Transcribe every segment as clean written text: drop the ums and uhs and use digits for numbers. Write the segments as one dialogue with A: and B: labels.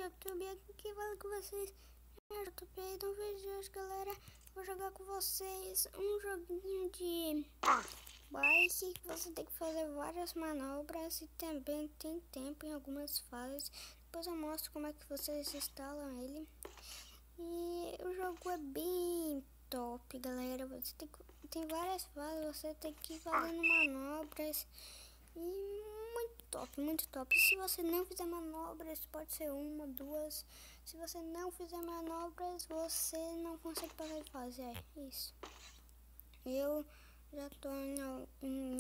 A: YouTube, aqui que fala com vocês. Eu tô perdendo um vídeo de hoje, galera. Vou jogar com vocês um joguinho de bike que você tem que fazer várias manobras e também tem tempo em algumas fases. Depois eu mostro como é que vocês instalam ele. E o jogo é bem top, galera. Você tem várias fases, você tem que ir fazendo manobras. E muito top, muito top. Se você não fizer manobras, pode ser uma, duas. Se você não fizer manobras, você não consegue passar de fase. É isso. Eu já tô em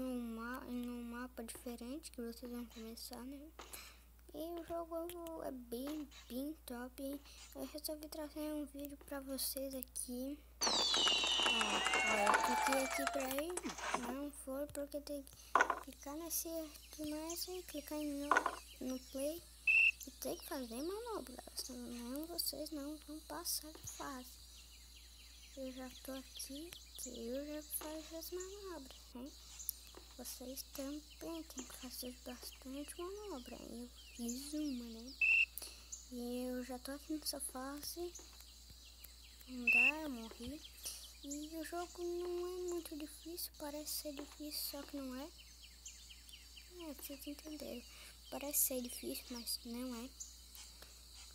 A: um mapa diferente que vocês vão começar, né? E o jogo é bem top. Eu resolvi trazer um vídeo pra vocês aqui. Eu cliquei aqui pra ir. Não foi porque tem que clicar nesse aqui mais e clicar no play. E tem que fazer manobras. Senão vocês não vão passar de fase. Eu já tô aqui. Eu já faço as manobras, né? Vocês também tem que fazer bastante manobra. Eu fiz uma, né? E eu já tô aqui nessa fase. Não dá, eu morri. E o jogo não é muito difícil. Parece ser difícil, só que não é. Vocês entenderam. Parece ser difícil, mas não é.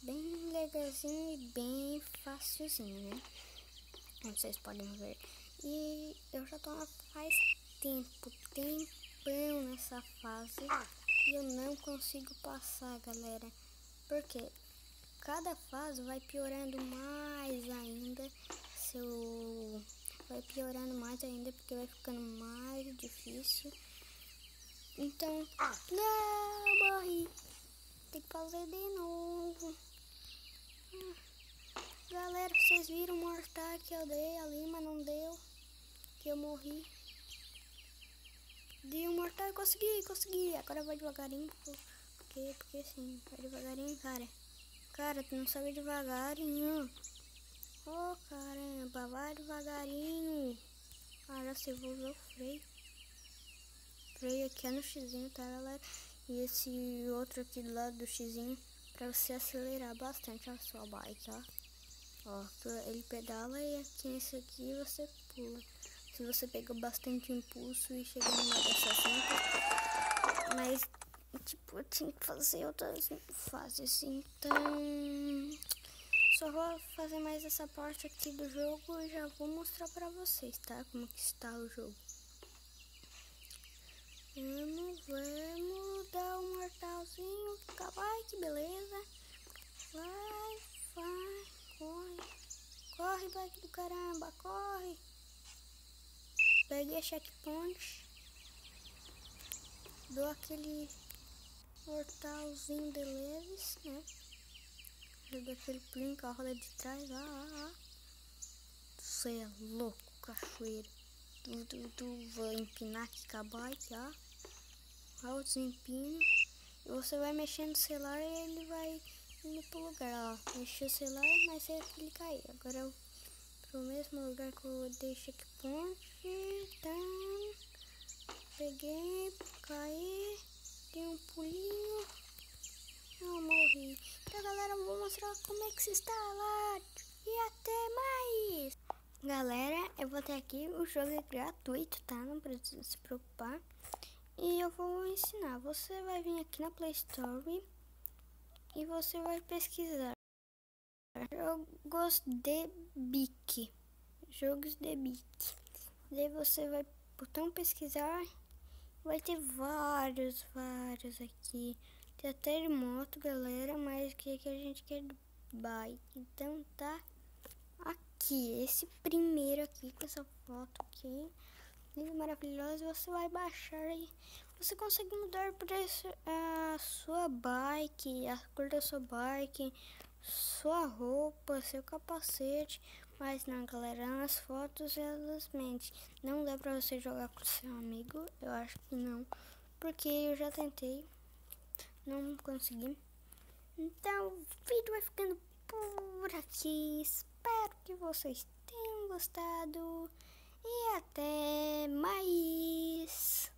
A: Bem legalzinho e bem facilzinho, né? Como vocês podem ver. E eu já tô faz tempão nessa fase. E eu não consigo passar, galera. Porque cada fase vai piorando mais ainda. Vai piorando mais ainda porque vai ficando mais difícil. Então, não, morri. Tem que fazer de novo. Galera, vocês viram o mortal que eu dei ali, mas não deu. Que eu morri. Dei um mortal e consegui. Agora vai devagarinho. Porque sim, vai devagarinho, cara. Cara, tu não sabe devagarinho. Oh, caramba, vai devagarinho. Já se vou usar o freio. Freio aqui é no xizinho, tá, galera? E esse outro aqui do lado do xizinho pra você acelerar bastante a sua bike, ó. Ó, ele pedala e aqui nesse aqui você pula. Se você pega bastante impulso e chega numa dessas sempre. Mas, tipo, eu tinha que fazer outras fases, então... Só vou fazer mais essa parte aqui do jogo e já vou mostrar pra vocês, tá? Como que está o jogo. Vamos dar um mortalzinho. Vai, que beleza. Vai, corre, bike do caramba, corre. Peguei a checkpoint. Dou aquele mortalzinho de leves, né? Eu dou aquele pulinho com a roda de trás. Você é louco, cachoeira. Tu vai empinar aqui com a bike, ó. Olha o desempino. E você vai mexendo no celular e ele vai indo pro lugar, ó. Mexer o celular, mas é que ele cair. Agora eu pro mesmo lugar que eu dei checkpoint. Então, peguei, caí, dei um pulinho. Eu morri. Então, galera, eu vou mostrar como é que se instala. E até mais. Galera, eu vou ter aqui, o jogo é gratuito, tá? Não precisa se preocupar. E eu vou ensinar. Você vai vir aqui na Play Store e você vai pesquisar jogos de bique. Jogos de bique. Daí você vai botão pesquisar. Vai ter vários aqui. Tem até de moto, galera, mas que a gente quer de bike. Então tá aqui, esse primeiro aqui com essa foto aqui. Lindo, maravilhoso. Você vai baixar e você consegue mudar o preço, a sua bike, a cor da sua bike, sua roupa, seu capacete. Mas não, galera, nas fotos elas mentem. Não dá pra você jogar com seu amigo, eu acho que não, porque eu já tentei, não consegui. Então o vídeo vai ficando por aqui. Espero que vocês tenham gostado. E até mais!